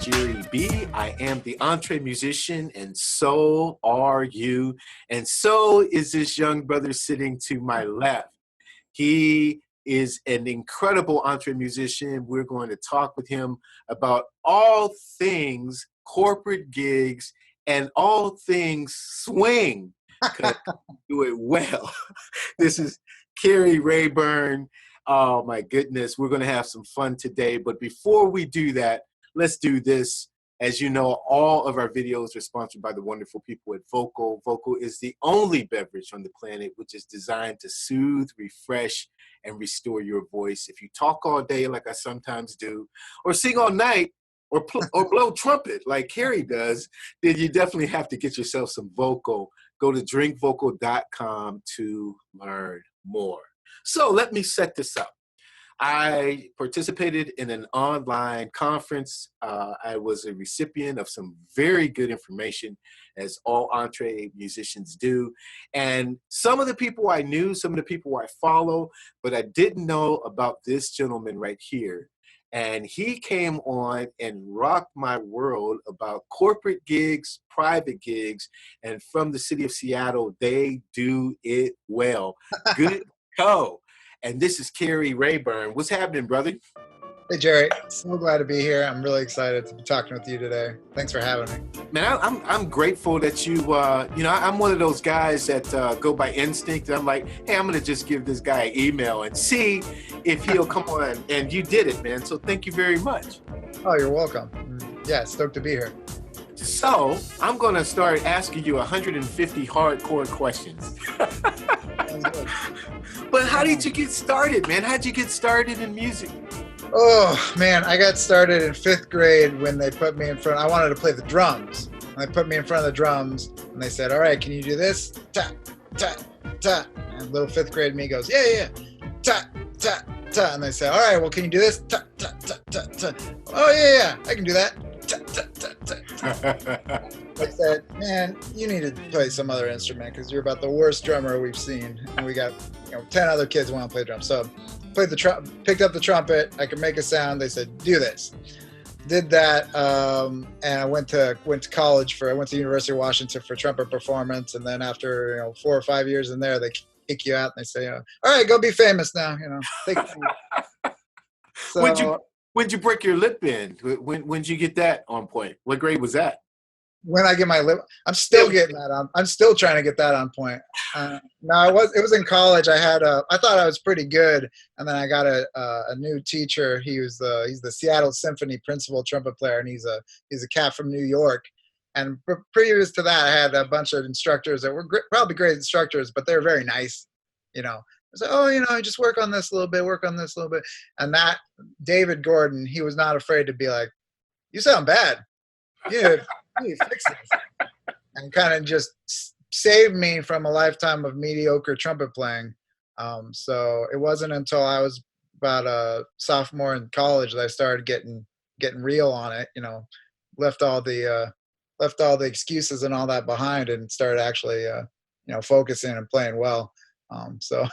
Jere B. I am the EntreMusician, and so are you. And so is this young brother sitting to my left. He is an incredible EntreMusician. We're going to talk with him about all things corporate gigs and all things swing. Do it well. This is Carey Rayburn. Oh my goodness, we're going to have some fun today. But before we do that, let's do this. As you know, all of our videos are sponsored by the wonderful people at Vocal. Vocal is the only beverage on the planet which is designed to soothe, refresh, and restore your voice. If you talk all day like I sometimes do, or sing all night, or blow trumpet like Carey does, then you definitely have to get yourself some Vocal. Go to drinkvocal.com to learn more. So let me set this up. I participated in an online conference. I was a recipient of some very good information, as all EntreMusicians do. And some of the people I knew, some of the people I follow, but I didn't know about this gentleman right here. And he came on and rocked my world about corporate gigs, private gigs, and from the city of Seattle, they do it well. Good go. And this is Carey Rayburn. What's happening, brother? Hey, Jere. So glad to be here. I'm really excited to be talking with you today. Thanks for having me. Man, I'm grateful that I'm one of those guys that go by instinct. I'm like, hey, I'm going to just give this guy an email and see if he'll come on. And you did it, man. So thank you very much. Oh, you're welcome. Yeah, stoked to be here. So I'm going to start asking you 150 hardcore questions. But how did you get started, man? How'd you get started in music? Oh, man, I got started in 5th grade when they put me in front. I wanted to play the drums. And they put me in front of the drums, and they said, all right, can you do this? Ta, ta, ta. And little 5th grade me goes, yeah. Ta, ta, ta. And they said, all right, well, can you do this? Ta, ta, ta, ta, ta. Oh, yeah, I can do that. Ta, ta, ta, ta. I said, man, you need to play some other instrument because you're about the worst drummer we've seen. And we got 10 other kids who want to play drums. So picked up the trumpet. I could make a sound. They said, do this. Did that, and I went to college I went to University of Washington for Trumpet Performance. And then after 4 or 5 years in there, they kick you out and they say, all right, go be famous now. So, when'd you break your lip band? When'd you get that on point? What grade was that? When I get my lip, I'm still getting that on. I'm still trying to get that on point. No, it was in college. I thought I was pretty good, and then I got a new teacher. He's the Seattle Symphony principal trumpet player, and he's a cat from New York. And previous to that, I had a bunch of instructors that were probably great instructors, but they were very nice. I said, just work on this a little bit, And that David Gordon, he was not afraid to be like, you sound bad. Yeah. Fix this. And kind of just saved me from a lifetime of mediocre trumpet playing. So it wasn't until I was about a sophomore in college that I started getting real on it. Left all the excuses and all that behind and started actually focusing and playing well. So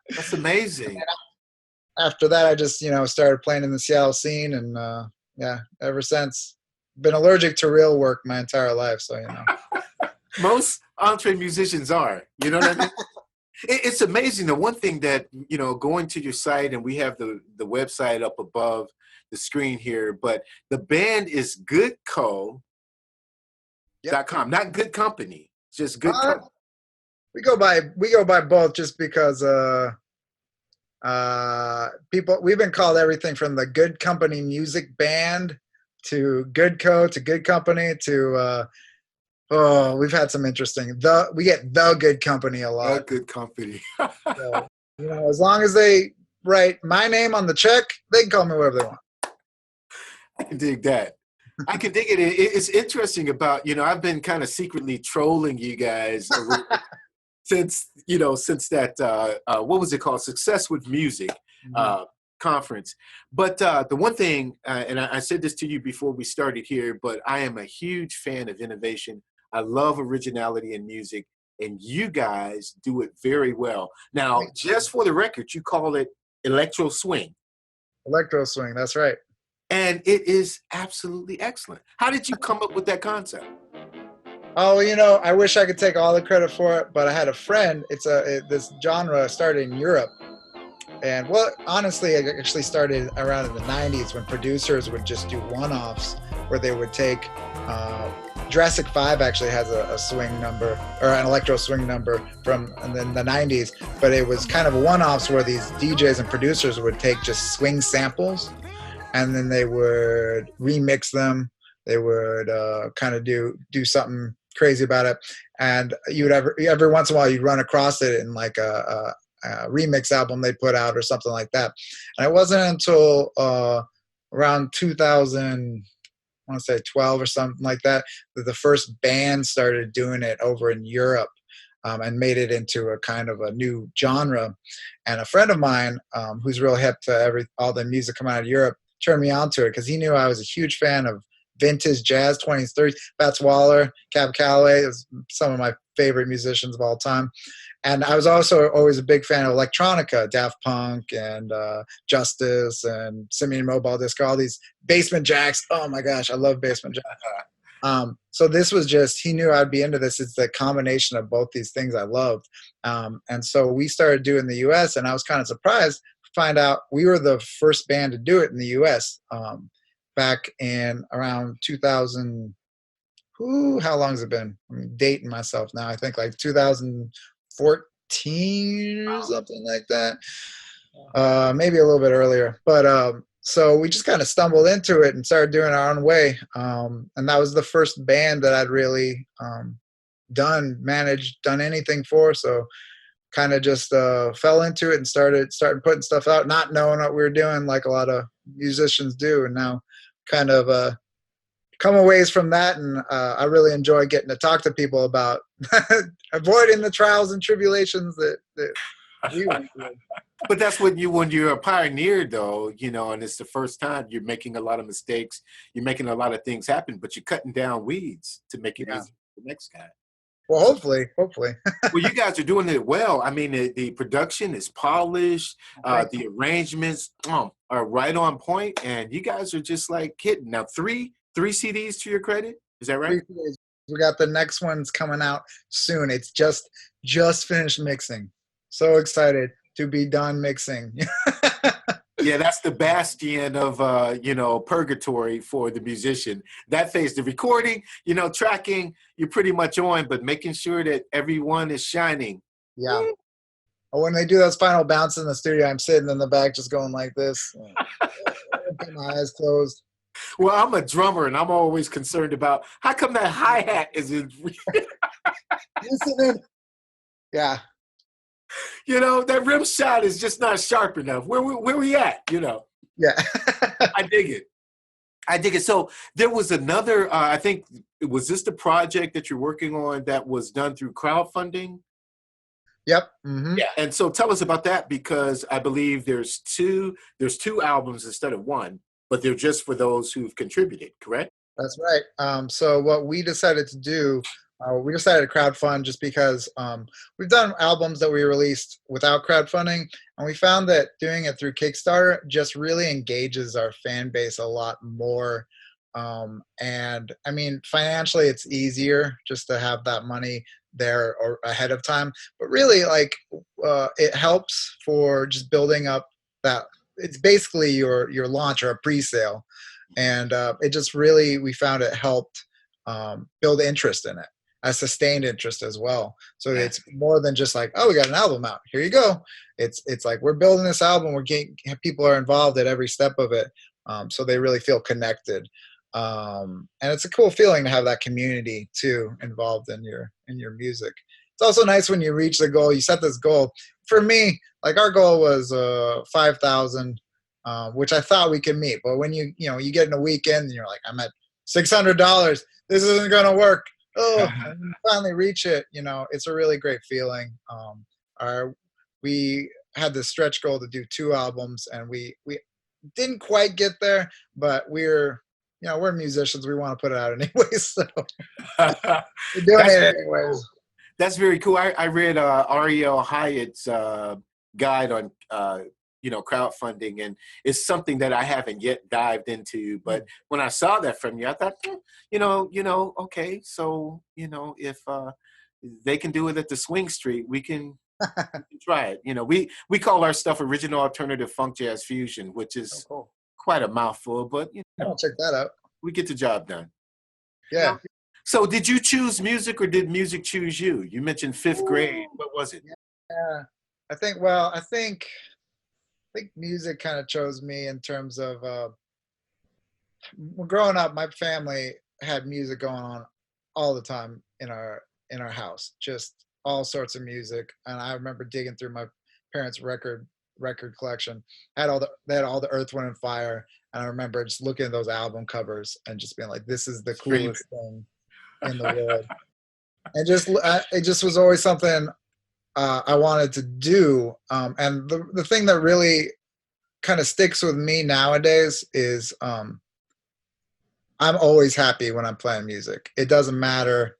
that's amazing. After that, I just started playing in the Seattle scene, and ever since. Been allergic to real work my entire life, so Most EntreMusicians are. You know what I mean? It's amazing. The one thing that going to your site, and we have the website up above the screen here, but the band is goodco.com, not good company, just good company. We go by both just because we've been called everything from the Good Company Music Band to Goodco to Good Company to we've had some interesting we get the Good Company a lot. The Good Company. So, as long as they write my name on the check, they can call me whatever they want. I can dig that. I can dig it. It's interesting about I've been kind of secretly trolling you guys since that what was it called, Success with Music. Conference. But the one thing, and I said this to you before we started here, but I am a huge fan of innovation. I love originality in music, and you guys do it very well. Now, just for the record, you call it Electro Swing. Electro Swing, that's right. and it is absolutely excellent. How did you come up with that concept? Oh, I wish I could take all the credit for it, but I had a friend. This genre started in Europe. And well, honestly, it actually started around in the 90s when producers would just do one-offs where they would take Jurassic 5 actually has a swing number, or an electro swing number from in the 90s, but it was kind of one-offs where these DJs and producers would take just swing samples and then they would remix them. They would kind of do something crazy about it. And you would every once in a while you'd run across it in like a remix album they put out or something like that. And it wasn't until around 2000, I want to say 12 or something like that the first band started doing it over in Europe, and made it into a kind of a new genre. And a friend of mine who's real hip to all the music coming out of Europe turned me on to it because he knew I was a huge fan of vintage jazz, 20s, 30s. Fats Waller, Cab Calloway is some of my favorite musicians of all time. And I was also always a big fan of Electronica, Daft Punk and Justice and Simeon Mobile Disco, all these Basement Jacks. Oh my gosh, I love Basement Jacks. So this was just, he knew I'd be into this. It's the combination of both these things I loved. And so we started doing the US, and I was kind of surprised to find out we were the first band to do it in the US back in around 2000. How long has it been? I'm dating myself now. I think like 2014 or something like that. Maybe a little bit earlier. But so we just kind of stumbled into it and started doing our own way. And that was the first band that I'd really done anything for. So kind of just fell into it and started putting stuff out, not knowing what we were doing like a lot of musicians do. And now kind of come a ways from that, and I really enjoy getting to talk to people about avoiding the trials and tribulations that we went through. But that's when you're a pioneer, though, and it's the first time you're making a lot of mistakes, you're making a lot of things happen, but you're cutting down weeds to make it easy for the next guy. Well, hopefully. Well, you guys are doing it well. I mean, the production is polished. The arrangements are right on point, and you guys are just like hitting. Now, three CDs to your credit. Is that right? We got the next one's coming out soon. It's just finished mixing. So excited to be done mixing. Yeah, that's the bastion of purgatory for the musician. That phase, the recording, tracking, you're pretty much on, but making sure that everyone is shining. Yeah. When they do those final bounces in the studio, I'm sitting in the back just going like this. Got my eyes closed. Well, I'm a drummer, and I'm always concerned about how come that hi-hat is in. Yeah. That rim shot is just not sharp enough. Where we at, Yeah. I dig it. So there was another, I think, was this the project that you're working on that was done through crowdfunding? Yep. Mm-hmm. Yeah. And so tell us about that, because I believe there's two albums instead of one, but they're just for those who've contributed, correct? That's right. So what we decided to do, we decided to crowdfund just because we've done albums that we released without crowdfunding, and we found that doing it through Kickstarter just really engages our fan base a lot more. And I mean, financially, it's easier just to have that money there or ahead of time. But really, like, it helps for just building up that. It's basically your launch or a pre-sale, and it just really, we found it helped build interest in it. A sustained interest as well. So it's more than just like, oh, we got an album out, here you go. It's like, we're building this album, we're getting, people are involved at every step of it, so they really feel connected. And it's a cool feeling to have that community too involved in your music. It's also nice when you reach the goal. You set this goal. For me, like, our goal was 5,000, which I thought we could meet. But when you get in a weekend and you're like, I'm at $600, this isn't gonna work. Oh, and you finally reach it, it's a really great feeling. We had this stretch goal to do 2 albums, and we didn't quite get there, but we're musicians, we want to put it out anyways, so we're doing it anyways. That's very cool. I read Ariel Hyatt's guide on crowdfunding, and it's something that I haven't yet dived into. But when I saw that from you, I thought, okay, so if they can do it at the Swing Street, we can try it. We call our stuff original alternative funk jazz fusion, which is cool. quite a mouthful, but I'll check that out. we get the job done. Yeah. So did you choose music, or did music choose you? You mentioned fifth grade. What was it? Yeah. I think music kind of chose me in terms of growing up. My family had music going on all the time in our house, just all sorts of music. And I remember digging through my parents' record collection. They had all the Earth, Wind and Fire, and I remember just looking at those album covers and just being like, this is the coolest thing in the world. And it just was always something I wanted to do. And the thing that really kind of sticks with me nowadays is I'm always happy when I'm playing music. It doesn't matter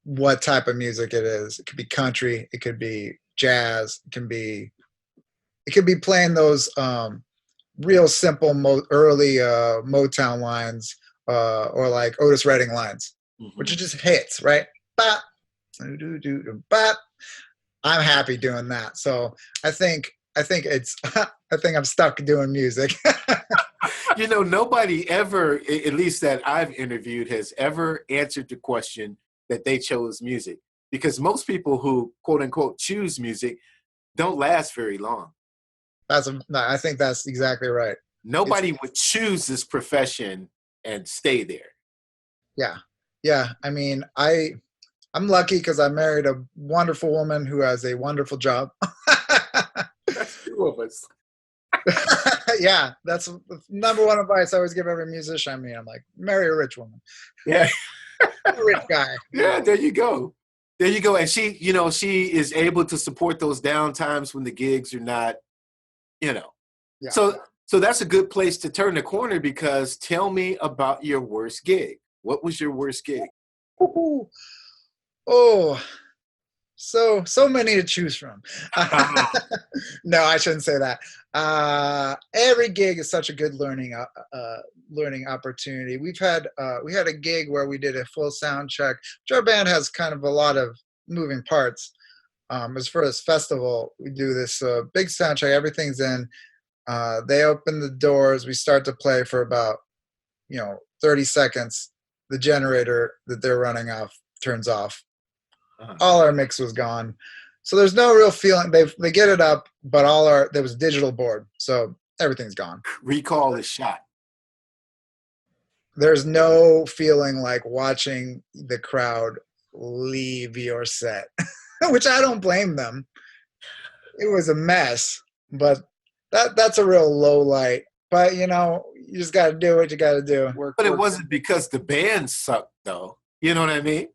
what type of music it is. It could be country, it could be jazz, it could be playing those real simple early Motown lines or like Otis Redding lines, which are just hits, right? Bop, bop. I'm happy doing that. So I think it's I think I'm stuck doing music. Nobody ever, at least that I've interviewed, has ever answered the question that they chose music, because most people who quote unquote choose music don't last very long. I think that's exactly right. Nobody would choose this profession and stay there. Yeah. I mean, I'm lucky because I married a wonderful woman who has a wonderful job. That's two of us. Yeah, that's the number one advice I always give every musician I meet. I'm like, marry a rich woman. Yeah. A rich guy. Yeah, there you go. And she is able to support those down times when the gigs are not, Yeah. So that's a good place to turn the corner, because tell me about your worst gig. What was your worst gig? Oh, so many to choose from. No, I shouldn't say that. Every gig is such a good learning opportunity. We had a gig where we did a full sound check, which our band has kind of a lot of moving parts. As for this festival, we do this big sound check. Everything's in. They open the doors. We start to play for about 30 seconds. The generator that they're running off turns off. All our mix was gone, so there's no real feeling. They get it up, but there was a digital board, so everything's gone. Recall is shot. There's no feeling like watching the crowd leave your set, which I don't blame them. It was a mess, but that's a real low light. But you just got to do what you got to do. But it wasn't because the band sucked, though. You know what I mean?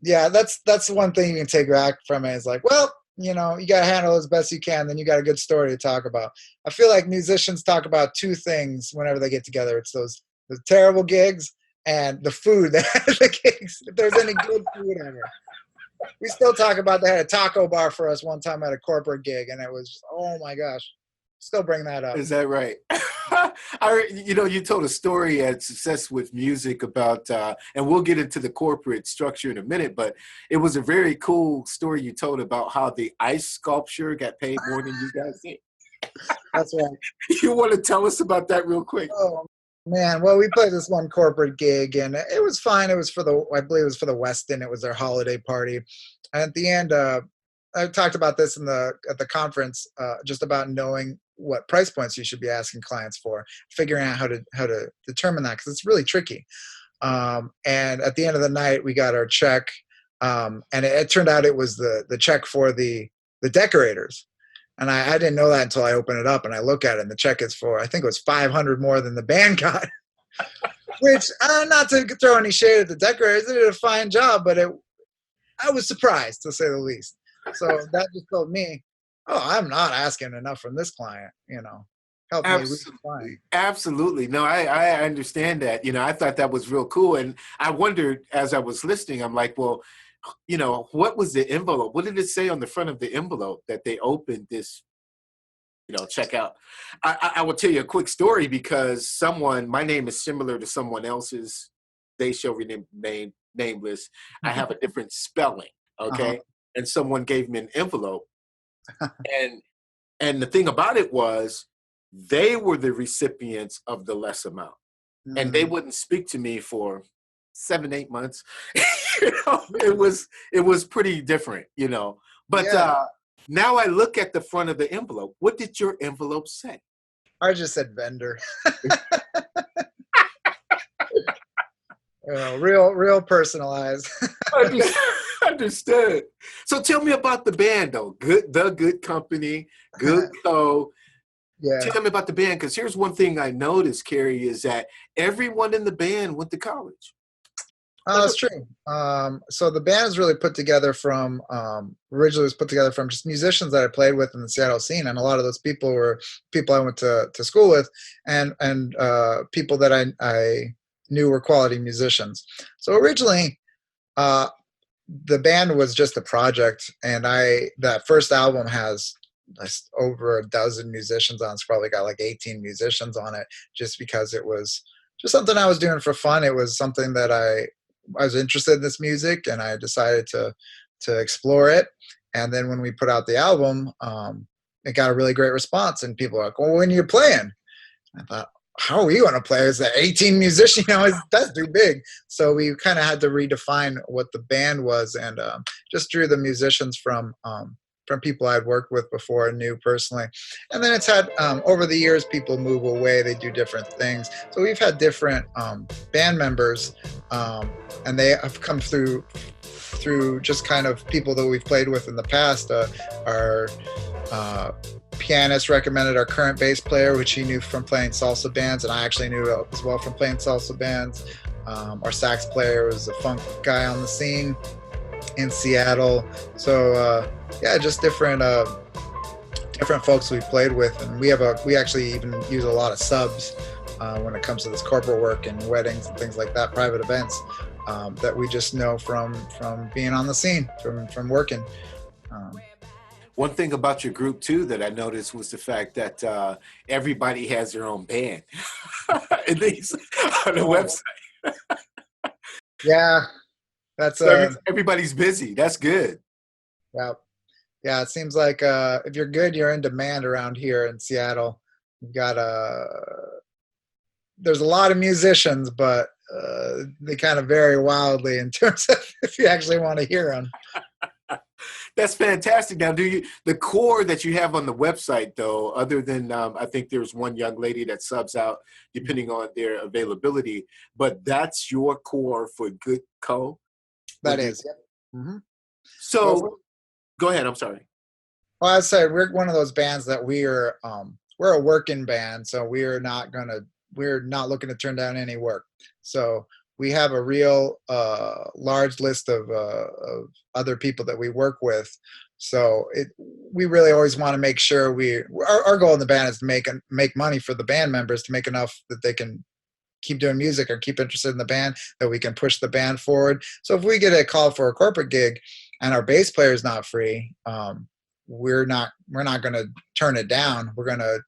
Yeah, that's one thing you can take back from it. Is like, well, you got to handle it as best you can. Then you got a good story to talk about. I feel like musicians talk about two things whenever they get together. It's the terrible gigs and the food that the gigs. If there's any good food ever. We still talk about they had a taco bar for us one time at a corporate gig, and it was, oh my gosh. Still bring that up. Is that right? You told a story at Success with Music about, and we'll get into the corporate structure in a minute, but it was a very cool story you told about how the ice sculpture got paid more than you guys did. That's right. You want to tell us about that real quick? Oh, man. Well, we played this one corporate gig, and it was fine. It was I believe it was for the Westin. It was their holiday party. And at the end, I talked about this at the conference, just about knowing what price points you should be asking clients for, figuring out how to determine that, because it's really tricky. And at the end of the night, we got our check, and it turned out it was the check for the decorators. And I didn't know that until I opened it up and I look at it, and the check is for, I think it was $500 more than the band got. Which, not to throw any shade at the decorators, they did a fine job, but I was surprised, to say the least. So that just told me, I'm not asking enough from this client, help Absolutely. me. Absolutely. No, I understand that. I thought that was real cool. And I wondered, as I was listening, I'm like, well, what was the envelope? What did it say on the front of the envelope that they opened this check out. I will tell you a quick story because my name is similar to someone else's. They shall remain nameless. I have a different spelling, okay? Uh-huh. And someone gave me an envelope. and the thing about it was they were the recipients of the less amount. And they wouldn't speak to me for 7-8 months. It was pretty different, But Yeah. now I look at the front of the envelope. What did your envelope say? I just said vendor. Real personalized. Understood. So tell me about the band, though. Good company, good co. Yeah. Tell me about the band, because here's one thing I noticed, Carey, is that everyone in the band went to college. Oh, that's true. So the band is really put together from originally was put together from just musicians that I played with in the Seattle scene, and a lot of those people were people I went to school with, and people that I knew were quality musicians. So originally, the band was just a project, and that first album has over a dozen musicians on. It's probably got like 18 musicians on it, just because it was just something I was doing for fun. It was something that I was interested in this music, and I decided to explore it. And then when we put out the album, it got a really great response, and people were like, "Well, when are you playing?" I thought, how are we going to play? Is that 18 musicians? That's too big. So we kind of had to redefine what the band was, and just drew the musicians from people I'd worked with before and knew personally. And then it's had, over the years, people move away. They do different things. So we've had different band members, and they have come through just kind of people that we've played with in the past. Our pianist recommended our current bass player, which he knew from playing salsa bands, and I actually knew as well from playing salsa bands. Our sax player was a funk guy on the scene in Seattle. So just different folks we've played with, and we actually even use a lot of subs when it comes to this corporate work and weddings and things like that, private events, that we just know from being on the scene, from working. One thing about your group, too, that I noticed was the fact that everybody has their own band, at least on the website. Yeah, that's so everybody's busy. That's good. Yeah. It seems like if you're good, you're in demand around here in Seattle. You've got there's a lot of musicians, but they kind of vary wildly in terms of if you actually want to hear them. That's fantastic. Now, the core that you have on the website, though, other than I think there's one young lady that subs out depending on their availability, but that's your core for good co? That is, yep. Mm-hmm. So, go ahead. I'm sorry. Well, I'd say we're one of those bands that we're a working band, so we're not looking to turn down any work. So we have a real large list of other people that we work with. So we really always want to make sure our goal in the band is to make money for the band members, to make enough that they can keep doing music or keep interested in the band, that we can push the band forward. So if we get a call for a corporate gig and our bass player is not free, we're not going to turn it down. We're going to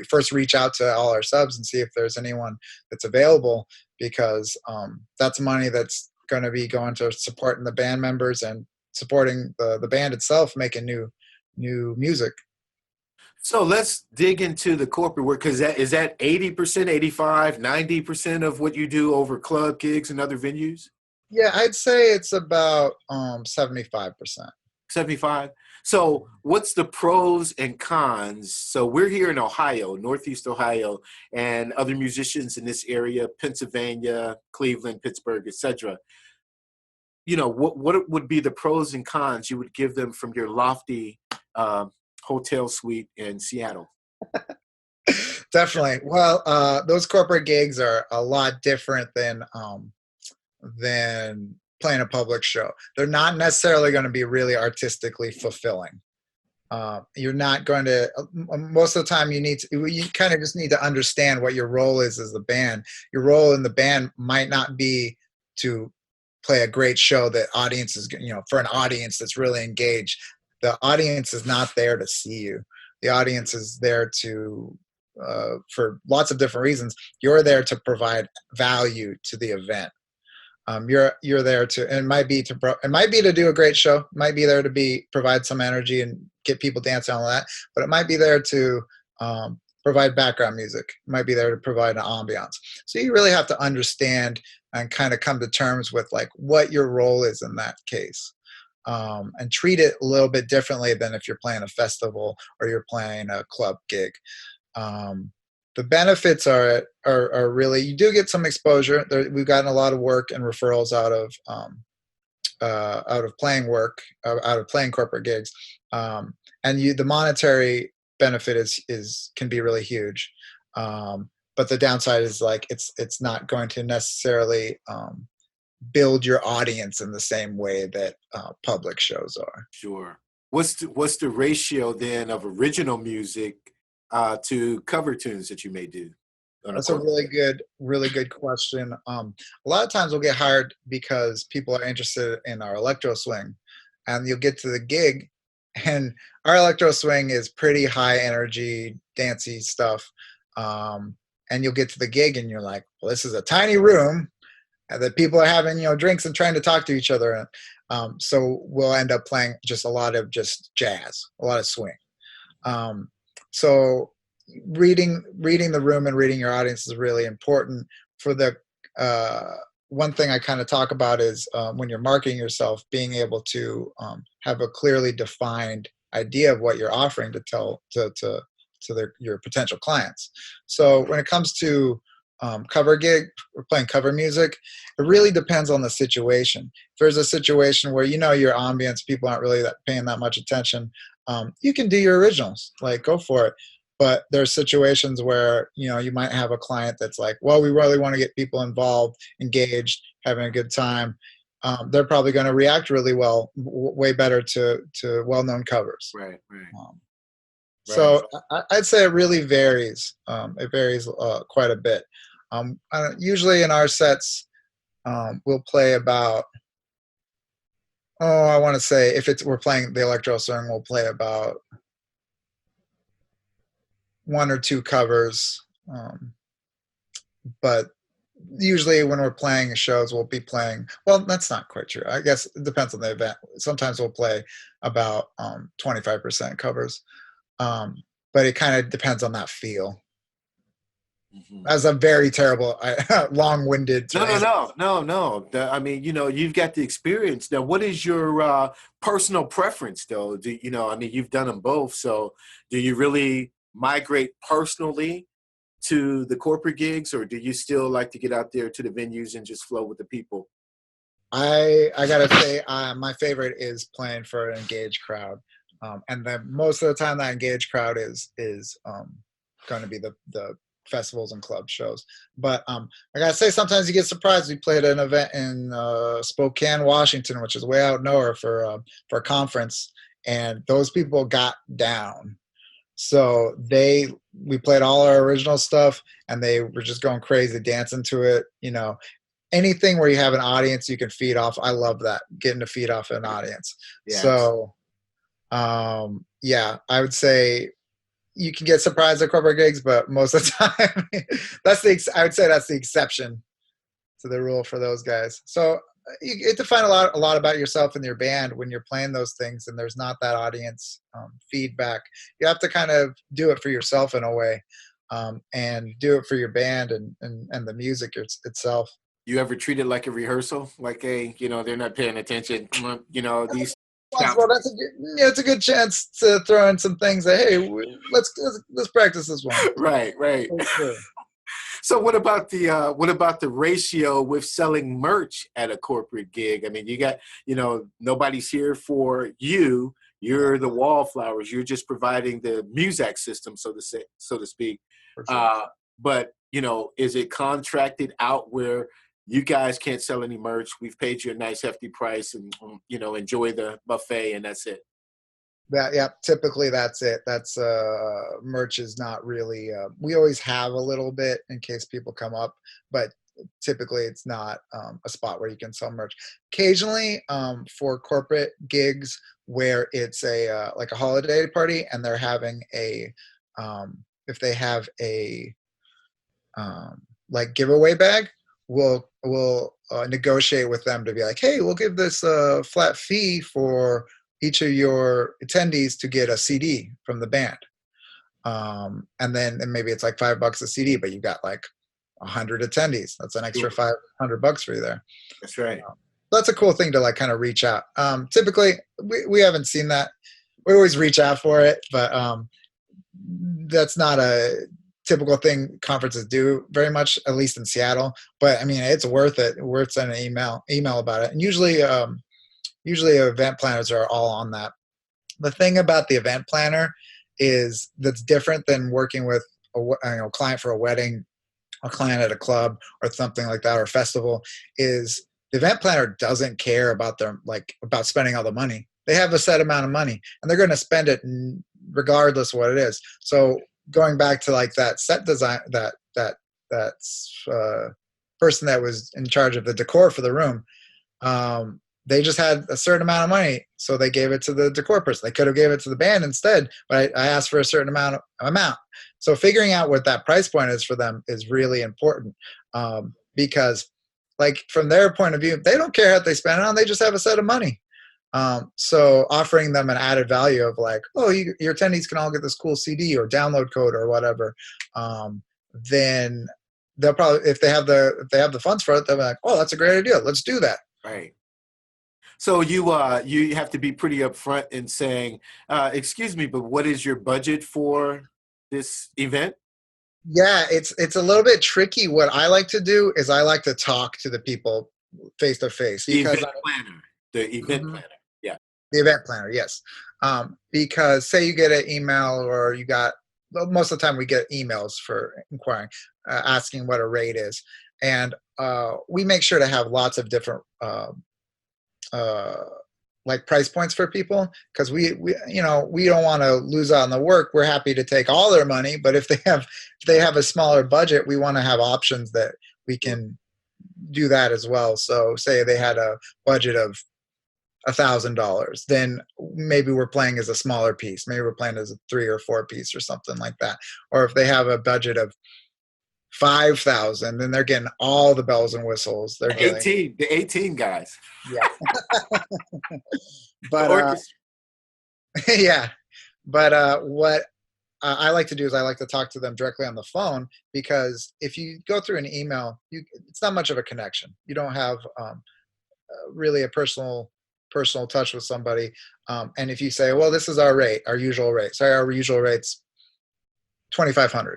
first reach out to all our subs and see if there's anyone that's available, because that's money that's going to be going to supporting the band members and supporting the band itself, making new music. So let's dig into the corporate work, because is that 80%, 85, 90% of what you do over club gigs and other venues? Yeah, I'd say it's about 75%. 75. So what's the pros and cons? So we're here in Ohio, Northeast Ohio, and other musicians in this area, Pennsylvania, Cleveland, Pittsburgh, etc. What would be the pros and cons you would give them from your lofty hotel suite in Seattle? Definitely. Well, those corporate gigs are a lot different than playing a public show. They're not necessarily going to be really artistically fulfilling. You're not going to, most of the time you kind of just need to understand what your role is as the band. Your role in the band might not be to play a great show that audience is, for an audience that's really engaged. The audience is not there to see you. The audience is there to for lots of different reasons. You're there to provide value to the event. You're there to, and it might be to do a great show. It might be there to provide some energy and get people dancing on that. But it might be there to provide background music. It might be there to provide an ambiance. So you really have to understand and kind of come to terms with like what your role is in that case, and treat it a little bit differently than if you're playing a festival or you're playing a club gig. The benefits are really, you do get some exposure. We've gotten a lot of work and referrals out of playing corporate gigs, and the monetary benefit can be really huge. But the downside is like it's not going to necessarily build your audience in the same way that public shows are. Sure. What's the ratio then of original music to cover tunes that you may do? That's a really good question. A lot of times we'll get hired because people are interested in our Electro Swing, and you'll get to the gig, and our Electro Swing is pretty high energy, dancey stuff. And you'll get to the gig, and you're like, well, this is a tiny room that people are having, drinks and trying to talk to each other. So we'll end up playing just a lot of just jazz, a lot of swing. So reading the room and reading your audience is really important. For the one thing I kind of talk about is when you're marketing yourself, being able to have a clearly defined idea of what you're offering to tell to your potential clients. So when it comes to cover gig or playing cover music, it really depends on the situation. If there's a situation where your ambience, people aren't really paying that much attention, you can do your originals, like go for it. But there's situations where you might have a client that's like, well, we really want to get people involved, engaged, having a good time. They're probably going to react really well, way better to well-known covers. Right. So I'd say it really varies. It varies quite a bit. Usually in our sets, we'll play about, I want to say if we're playing the Electro Swing, we'll play about 1 or 2 covers. But usually when we're playing shows, we'll be playing, well, that's not quite true. I guess it depends on the event. Sometimes we'll play about 25% covers. But it kind of depends on that feel. Mm-hmm. That's a very terrible, long-winded. No. I mean, you've got the experience. Now, what is your personal preference, though? You've done them both. So do you really migrate personally to the corporate gigs, or do you still like to get out there to the venues and just flow with the people? I gotta say, my favorite is playing for an engaged crowd. And then most of the time that engaged crowd is going to be the festivals and club shows. But I gotta say, sometimes you get surprised. We played an event in Spokane, Washington, which is way out nowhere for a conference, and those people got down. So we played all our original stuff, and they were just going crazy, dancing to it. Anything where you have an audience you can feed off. I love that, getting to feed off an audience. Yes. So I would say you can get surprised at corporate gigs, but most of the time I would say that's the exception to the rule for those guys. So you get to find a lot about yourself and your band when you're playing those things, and there's not that audience feedback. You have to kind of do it for yourself in a way, and do it for your band and the music itself. You ever treat it like a rehearsal? Like, hey, they're not paying attention. These. Well, it's a good chance to throw in some things that, hey, let's practice this one. Right. Sure. So what about the ratio with selling merch at a corporate gig? I mean, you got, nobody's here for you. You're the wallflowers. You're just providing the music system, so to speak. Sure. But is it contracted out where you guys can't sell any merch? We've paid you a nice hefty price, and enjoy the buffet, and that's it. Typically that's it. That's merch is not really. We always have a little bit in case people come up, but typically it's not a spot where you can sell merch. Occasionally, for corporate gigs where it's a like a holiday party and they're having a if they have a like giveaway bag, we'll negotiate with them to be like, hey, we'll give this flat fee for each of your attendees to get a CD from the band. And then maybe it's like $5 a CD, but you got like 100 attendees. That's an extra $500 for you there. That's right. That's a cool thing to like kind of reach out. Typically, we haven't seen that. We always reach out for it, but that's not a typical thing conferences do very much, at least in Seattle. But I mean, it's worth it. Worth sending an email about it. And usually event planners are all on that. The thing about the event planner is that's different than working with a client for a wedding, a client at a club or something like that, or a festival, is the event planner doesn't care about about spending all the money. They have a set amount of money and they're going to spend it regardless of what it is. So going back to like that set design, that person that was in charge of the decor for the room, they just had a certain amount of money, so they gave it to the decor person. They could have gave it to the band instead, but I asked for a certain amount. So figuring out what that price point is for them is really important, because like from their point of view, they don't care what they spend it on. They just have a set of money. So offering them an added value of like, oh, your attendees can all get this cool CD or download code or whatever. Then they'll probably, if they have the funds for it, they'll be like, oh, that's a great idea. Let's do that. Right. So you have to be pretty upfront in saying, excuse me, but what is your budget for this event? Yeah, it's a little bit tricky. What I like to do is I like to talk to the people face to face. The event planner. Yeah. The event planner, yes. Because say you get an email or most of the time we get emails for inquiring, asking what a rate is. And we make sure to have lots of different like price points for people, because we don't want to lose out on the work. We're happy to take all their money, but if they have a smaller budget, we want to have options that we can do that as well. So say they had a budget of $1,000, then maybe we're playing as a smaller piece. Maybe we're playing as a 3 or 4 piece or something like that. Or if they have a budget of 5,000, then they're getting all the bells and whistles. They're getting the 18 guys. Yeah. But yeah. But what I like to do is I like to talk to them directly on the phone, because if you go through an email, it's not much of a connection. You don't have really a personal touch with somebody. And if you say, well, this is our rate, our usual rate. Sorry, our usual rate's $2,500.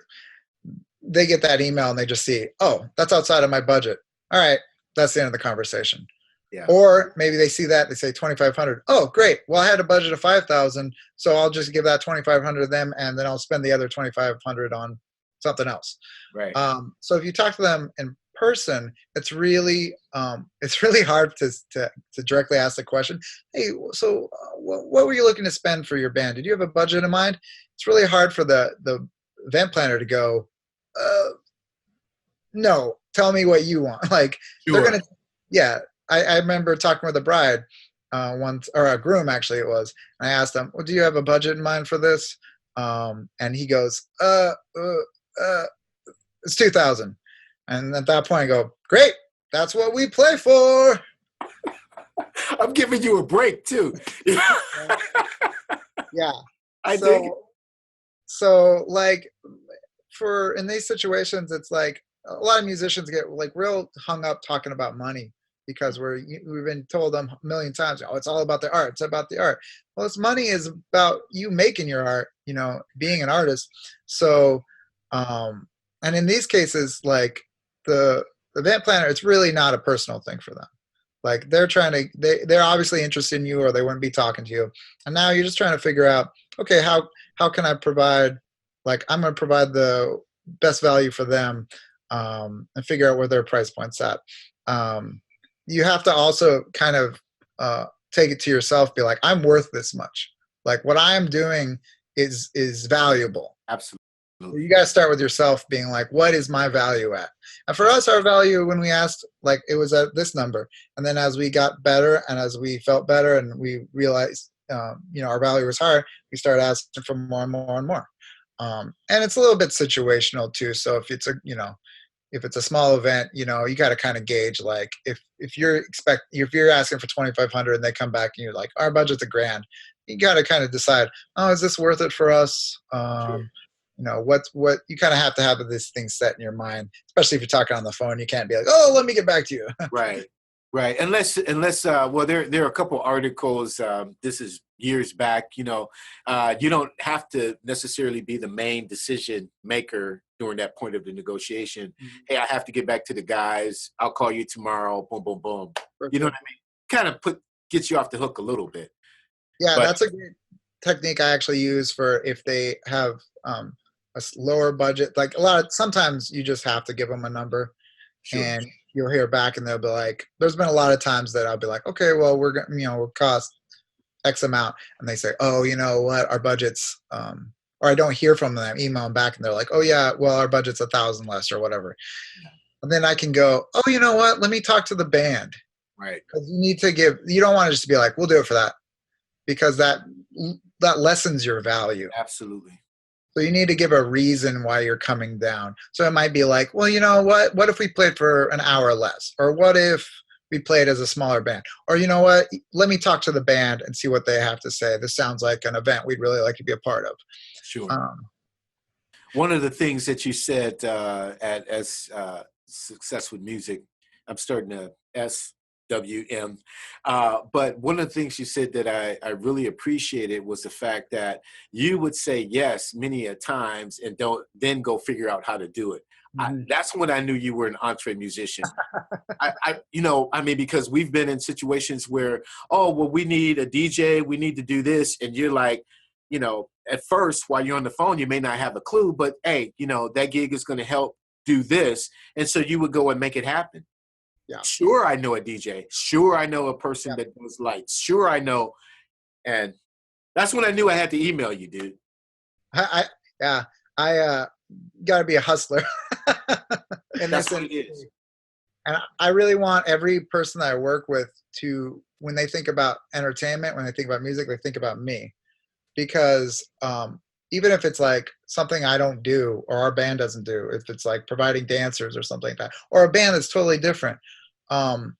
They get that email and they just see, oh, that's outside of my budget. All right, that's the end of the conversation. Yeah. Or maybe they see that, they say $2,500. Oh, great. Well, I had a budget of $5,000, so I'll just give that $2,500 to them, and then I'll spend the other $2,500 on something else. Right. So if you talk to them in person, it's really hard to directly ask the question, hey, so what were you looking to spend for your band? Did you have a budget in mind? It's really hard for the event planner to go, no, tell me what you want. Like, sure. They're gonna, yeah. I remember talking with a bride once, or a groom actually it was, and I asked him, well, do you have a budget in mind for this? And he goes, it's $2,000. And at that point I go, great, that's what we play for. I'm giving you a break too. Yeah. So like in these situations, it's like a lot of musicians get like real hung up talking about money, because we've been told them a million times, oh, it's all about the art. It's about the art. Well, this money is about you making your art, being an artist. So, and in these cases, like the event planner, it's really not a personal thing for them. Like they're obviously interested in you, or they wouldn't be talking to you. And now you're just trying to figure out, okay, how can I provide, like, I'm going to provide the best value for them, and figure out where their price point's at. You have to also kind of take it to yourself, be like, I'm worth this much. Like what I'm doing is valuable. Absolutely. You got to start with yourself being like, what is my value at? And for us, our value when we asked, like, it was at this number. And then as we got better and as we felt better and we realized, our value was higher, we started asking for more and more and more. And it's a little bit situational too. So if it's a small event, you got to kind of gauge, like, if you're asking for 2,500 and they come back and you're like, our budget's $1,000, you got to kind of decide, oh, is this worth it for us? Sure. What you kind of have to have this thing set in your mind, especially if you're talking on the phone. You can't be like, oh, let me get back to you. Right. Unless well, there are a couple articles. This is years back. You don't have to necessarily be the main decision maker during that point of the negotiation. Mm-hmm. Hey, I have to get back to the guys. I'll call you tomorrow. Boom, boom, boom. Perfect. You know what I mean? Kind of gets you off the hook a little bit. Yeah, that's a great technique I actually use for if they have a lower budget. Like sometimes you just have to give them a number. Sure. And you'll hear back and they'll be like, there's been a lot of times that I'll be like, okay, well, we're going to, we'll cost X amount. And they say, oh, you know what, our budget's, or I don't hear from them, email them back and they're like, oh yeah, well, our budget's 1,000 less or whatever. Yeah. And then I can go, oh, you know what, let me talk to the band. Right. Because you don't want to just be like, we'll do it for that. Because that lessens your value. Absolutely. So you need to give a reason why you're coming down. So it might be like, well, you know what? What if we played for an hour less? Or what if we played as a smaller band? Or you know what? Let me talk to the band and see what they have to say. This sounds like an event we'd really like to be a part of. Sure. One of the things that you said as Success with Music, I'm starting to SWM. But one of the things you said that I really appreciated was the fact that you would say yes many a times and don't then go figure out how to do it. Mm-hmm. That's when I knew you were an EntreMusician. Because we've been in situations where, oh, well, we need a DJ, we need to do this. And you're like, at first while you're on the phone, you may not have a clue, but hey, that gig is going to help do this. And so you would go and make it happen. Yeah. Sure, I know a DJ. Sure, I know a person that does lights. Sure, I know. And that's when I knew I had to email you, dude. I got to be a hustler. And that's what it is. And I really want every person that I work with to, when they think about entertainment, when they think about music, they think about me. Because even if it's like something I don't do or our band doesn't do, if it's like providing dancers or something like that, or a band that's totally different, I'm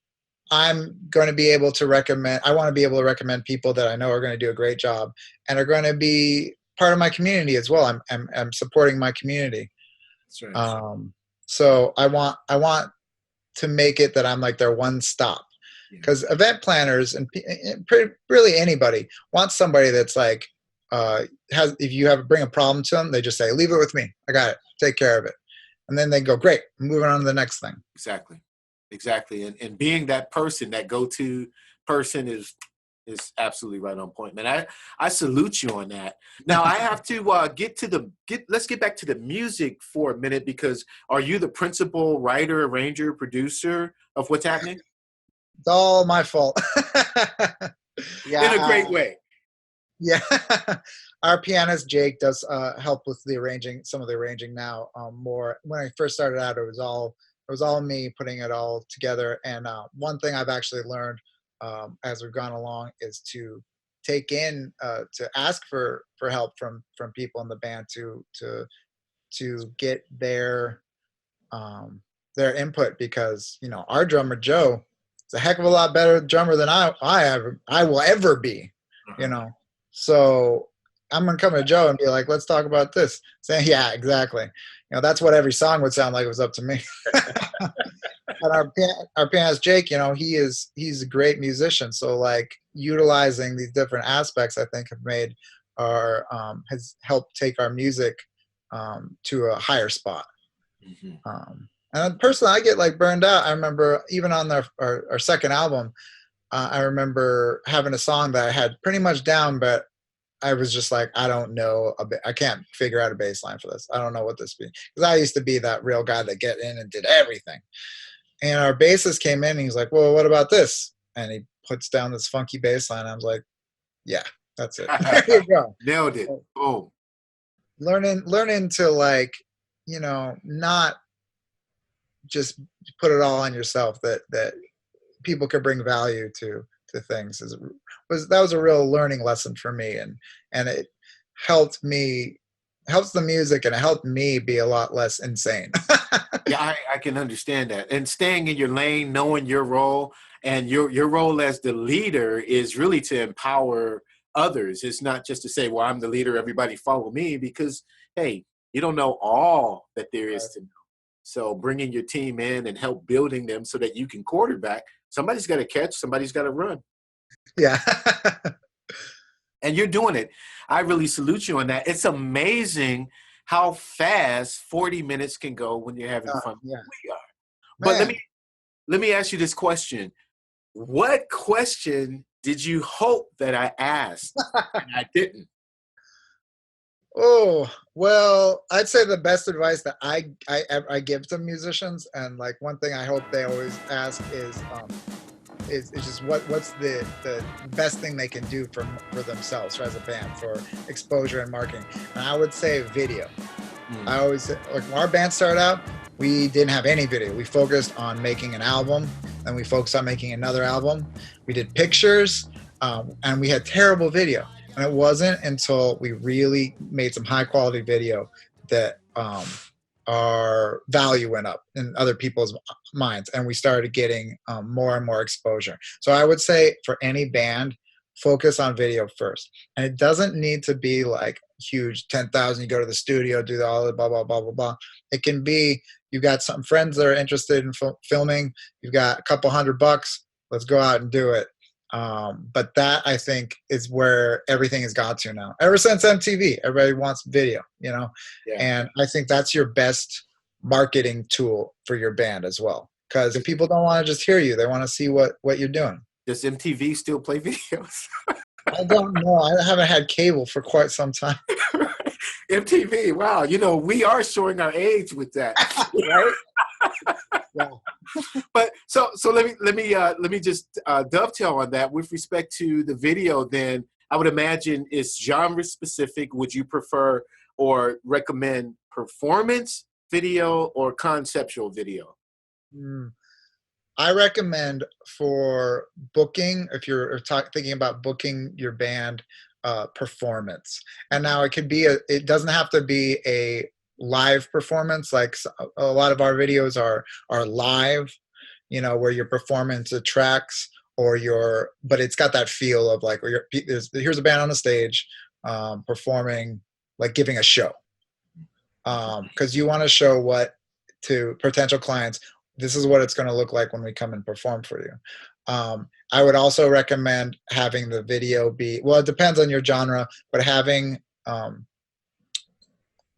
going to be able to recommend, I want to be able to recommend people that I know are going to do a great job and are going to be part of my community as well. I'm supporting my community. That's right. So I want to make it that I'm like their one stop, because event planners and really anybody wants somebody that's like, if you bring a problem to them, they just say, leave it with me. I got it. Take care of it. And then they go, great, moving on to the next thing. Exactly. And being that person, that go-to person is absolutely right on point, man. I salute you on that. Now I have to let's get back to the music for a minute, because are you the principal writer, arranger, producer of what's happening? It's all my fault. In a great way. Yeah, our pianist Jake does help with the arranging, some of the arranging now. More when I first started out, it was all me putting it all together. And one thing I've actually learned as we've gone along is to take in, to ask for help from people in the band to get their input, because our drummer Joe is a heck of a lot better drummer than I will ever be. So I'm going to come to Joe and be like, let's talk about this. Saying, yeah, exactly. That's what every song would sound like. It was up to me. But our pianist Jake, he's a great musician. So like utilizing these different aspects, I think has helped take our music to a higher spot. Mm-hmm. And personally, I get like burned out. I remember even on our second album, I remember having a song that I had pretty much down, but I was just like, I don't know. I can't figure out a bass line for this. I don't know what this be. Because I used to be that real guy that get in and did everything. And our bassist came in and he's like, well, what about this? And he puts down this funky bass line. I was like, yeah, that's it. There you go. Nailed it. Boom. learning to like, not just put it all on yourself, that people could bring value to things that was a real learning lesson for me, and it helped me helps the music, and it helped me be a lot less insane. Yeah, I can understand that. And staying in your lane, knowing your role, and your role as the leader is really to empower others. It's not just to say, well, I'm the leader, everybody follow me, because, hey, you don't know all that there is to know. So bringing your team in and help building them so that you can quarterback, somebody's got to catch, somebody's got to run. Yeah. And you're doing it. I really salute you on that. It's amazing how fast 40 minutes can go when you're having fun. Yeah. We are. Man. But let me ask you this question. What question did you hope that I asked and I didn't? Oh, well, I'd say the best advice that I give to musicians, and like one thing I hope they always ask is just what's the best thing they can do for themselves, or as a band, for exposure and marketing. And I would say video. I always say, like, when our band started out, we didn't have any video. We focused on making an album, and we focused on making another album. We did pictures, and we had terrible video. And it wasn't until we really made some high quality video that our value went up in other people's minds, and we started getting more and more exposure. So I would say for any band, focus on video first. And it doesn't need to be like huge 10,000, you go to the studio, do all the blah, blah, blah, blah, blah. It can be, you've got some friends that are interested in filming, you've got a couple $100, let's go out and do it. But that, I think, is where everything has got to now. Ever since MTV, everybody wants video, Yeah. And I think that's your best marketing tool for your band as well. Because if people don't want to just hear you, they want to see what you're doing. Does MTV still play videos? I don't know. I haven't had cable for quite some time. MTV, wow. We are showing our age with that, right? Yeah. But so let me just dovetail on that with respect to the video. Then I would imagine it's genre specific. Would you prefer or recommend performance video or conceptual video? I recommend for booking, if you're thinking about booking your band, performance. And now it doesn't have to be a live performance. Like a lot of our videos are live, where you're performing to tracks, but it's got that feel of like, here's a band on the stage performing, like giving a show. Because you want to show to potential clients, this is what it's going to look like when we come and perform for you. I would also recommend having the video be, well, it depends on your genre, but having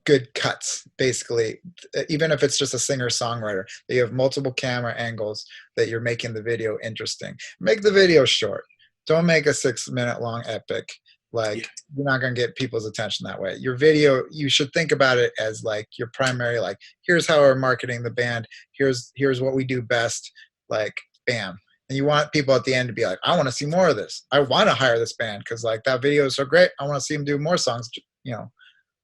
good cuts, basically, even if it's just a singer-songwriter, that you have multiple camera angles, that you're making the video interesting. Make the video short. Don't make a 6-minute long epic. Like, you're not going to get people's attention that way. Your video, you should think about it as like your primary, like, here's how we're marketing the band. Here's what we do best. Like, bam. And you want people at the end to be like, I want to see more of this. I want to hire this band because like that video is so great. I want to see them do more songs,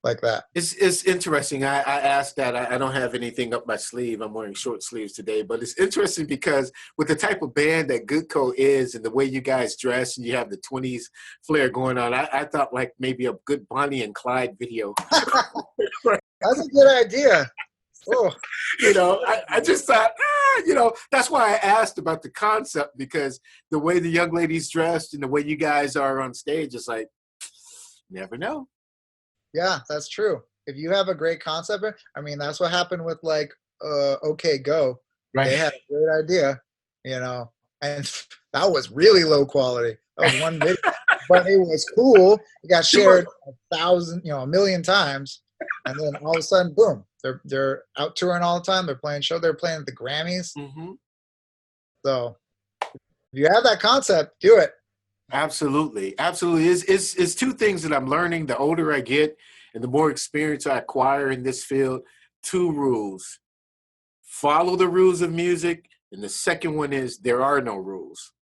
like that. It's interesting. I asked that. I don't have anything up my sleeve. I'm wearing short sleeves today, but it's interesting because with the type of band that Goodco is and the way you guys dress and you have the 20s flair going on, I thought like maybe a good Bonnie and Clyde video. That's a good idea. Oh. I just thought, that's why I asked about the concept, because the way the young ladies dressed and the way you guys are on stage, it's like, never know. Yeah, that's true. If you have a great concept, I mean, that's what happened with like OK Go. Right. They had a great idea, and that was really low quality. That was one video, but it was cool. It got shared 1,000, 1,000,000 times, and then all of a sudden, boom! They're out touring all the time. They're playing shows. They're playing at the Grammys. Mm-hmm. So, if you have that concept, do it. Absolutely. It's two things that I'm learning the older I get and the more experience I acquire in this field. 2 rules. Follow the rules of music. And the second one is there are no rules.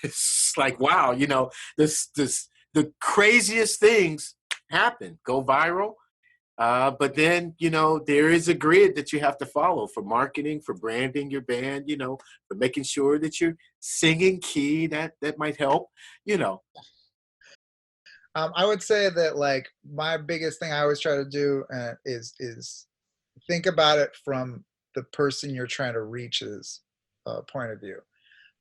It's like, wow, the craziest things happen, go viral. But then, you know, there is a grid that you have to follow for marketing, for branding your band, you know, for making sure that you're singing key. That might help, you know. I would say that like my biggest thing I always try to do is think about it from the person you're trying to reach's point of view.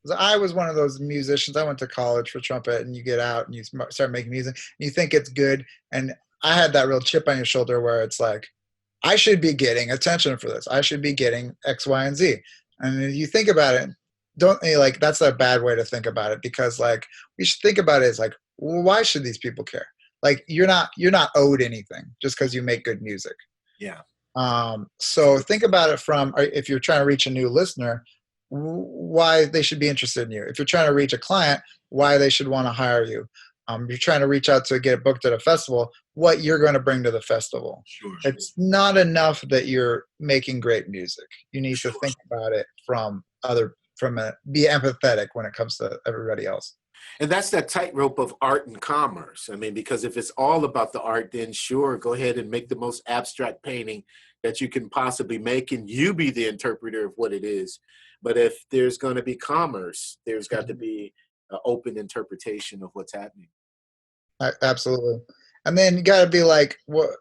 'Cause I was one of those musicians. I went to college for trumpet, and you get out and you start making music, and you think it's good. And I had that real chip on your shoulder where it's like, I should be getting attention for this. I should be getting X, Y, and Z. And if you think about it, don't like that's a bad way to think about it, because like we should think about it as like, well, why should these people care? Like you're not owed anything just because you make good music. Yeah. So think about it from if you're trying to reach a new listener, why they should be interested in you. If you're trying to reach a client, why they should want to hire you. You're trying to reach out to get booked at a festival, what you're going to bring to the festival. Sure. It's not enough that you're making great music. You need to think about it be empathetic when it comes to everybody else. And that's that tightrope of art and commerce. I mean, because if it's all about the art, then sure, go ahead and make the most abstract painting that you can possibly make, and you be the interpreter of what it is. But if there's going to be commerce, there's got to be an open interpretation of what's happening. Absolutely. And then you got to be like, what?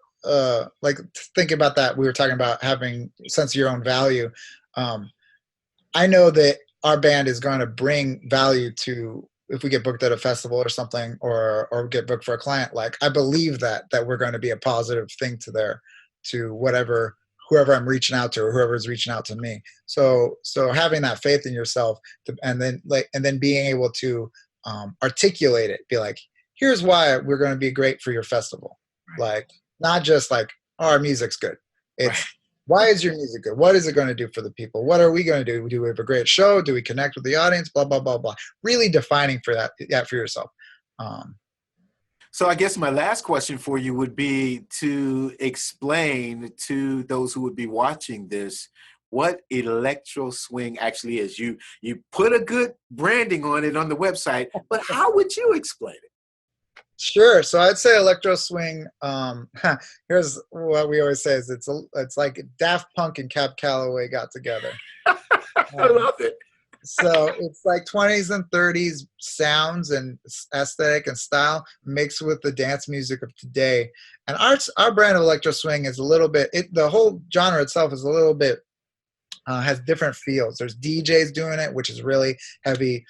Like think about that. We were talking about having a sense of your own value. I know that our band is going to bring value to if we get booked at a festival or something, or get booked for a client. Like I believe that we're going to be a positive thing to whoever I'm reaching out to, or whoever's reaching out to me. So having that faith in yourself, and then being able to articulate it, be like, here's why we're going to be great for your festival. Right. Like not just like, oh, our music's good. It's right. Why is your music good? What is it going to do for the people? What are we going to do? Do we have a great show? Do we connect with the audience? Blah, blah, blah, blah. Really defining for that for yourself. So I guess my last question for you would be to explain to those who would be watching this what Electro Swing actually is. You put a good branding on it on the website, but how would you explain it? Sure. So I'd say Electro Swing. Here's what we always say: is it's like Daft Punk and Cab Calloway got together. I love it. So it's like 20s and 30s sounds and aesthetic and style mixed with the dance music of today. And our brand of Electro Swing is a little bit. The whole genre itself is a little bit has different feels. There's DJs doing it, which is really heavy.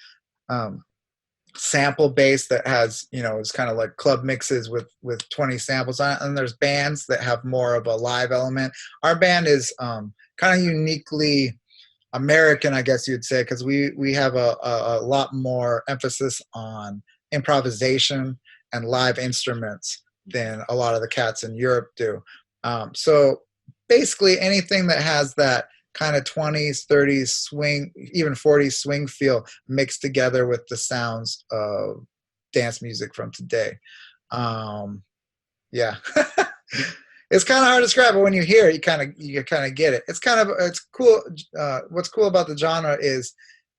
Sample base that has, it's kind of like club mixes with 20 samples on it. And there's bands that have more of a live element. Our band is kind of uniquely American, I guess you'd say, because we have a lot more emphasis on improvisation and live instruments than a lot of the cats in Europe do. So basically anything that has that kind of 20s, 30s swing, even 40s swing feel mixed together with the sounds of dance music from today. Yeah. It's kind of hard to describe, but when you hear it, you kind of get it. It's cool. What's cool about the genre is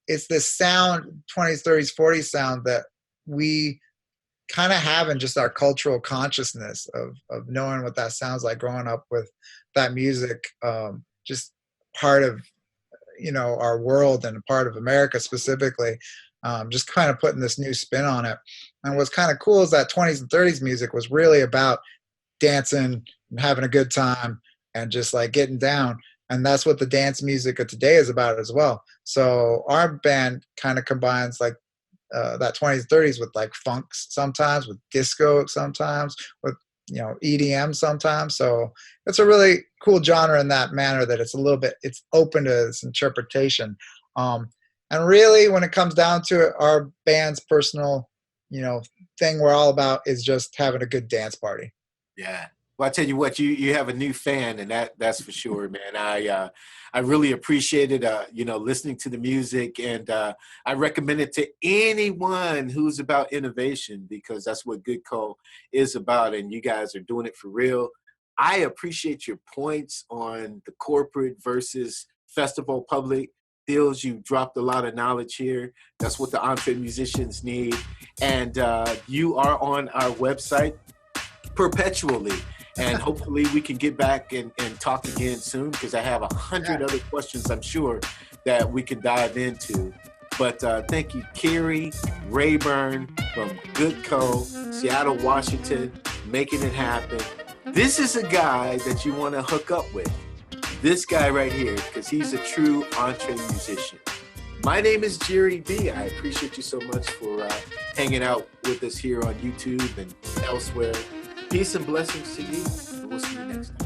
it's this sound, 20s, 30s, 40s sound that we kind of have in just our cultural consciousness of knowing what that sounds like, growing up with that music, just part of our world and a part of America specifically, just kind of putting this new spin on it. And what's kind of cool is that 20s and 30s music was really about dancing and having a good time and just like getting down, and that's what the dance music of today is about as well. So our band kind of combines like that 20s 30s with like funk sometimes, with disco sometimes, with EDM sometimes. So it's a really cool genre in that manner that it's open to this interpretation. And really when it comes down to it, our band's personal, thing we're all about is just having a good dance party. Yeah. Well, I tell you what, you have a new fan, and that's for sure, man. I really appreciate it, listening to the music, and I recommend it to anyone who's about innovation, because that's what Good Co is about, and you guys are doing it for real. I appreciate your points on the corporate versus festival public deals. You dropped a lot of knowledge here. That's what the EntreMusicians need, and you are on our website. perpetually. And hopefully we can get back and talk again soon, because I have 100 other questions, I'm sure, that we can dive into. But thank you, Carey Rayburn from Goodco, Seattle, Washington, making it happen. This is a guy that you want to hook up with. This guy right here, because he's a true EntreMusician. My name is Jere B. I appreciate you so much for hanging out with us here on YouTube and elsewhere. Peace and blessings to you, and we'll see you next time.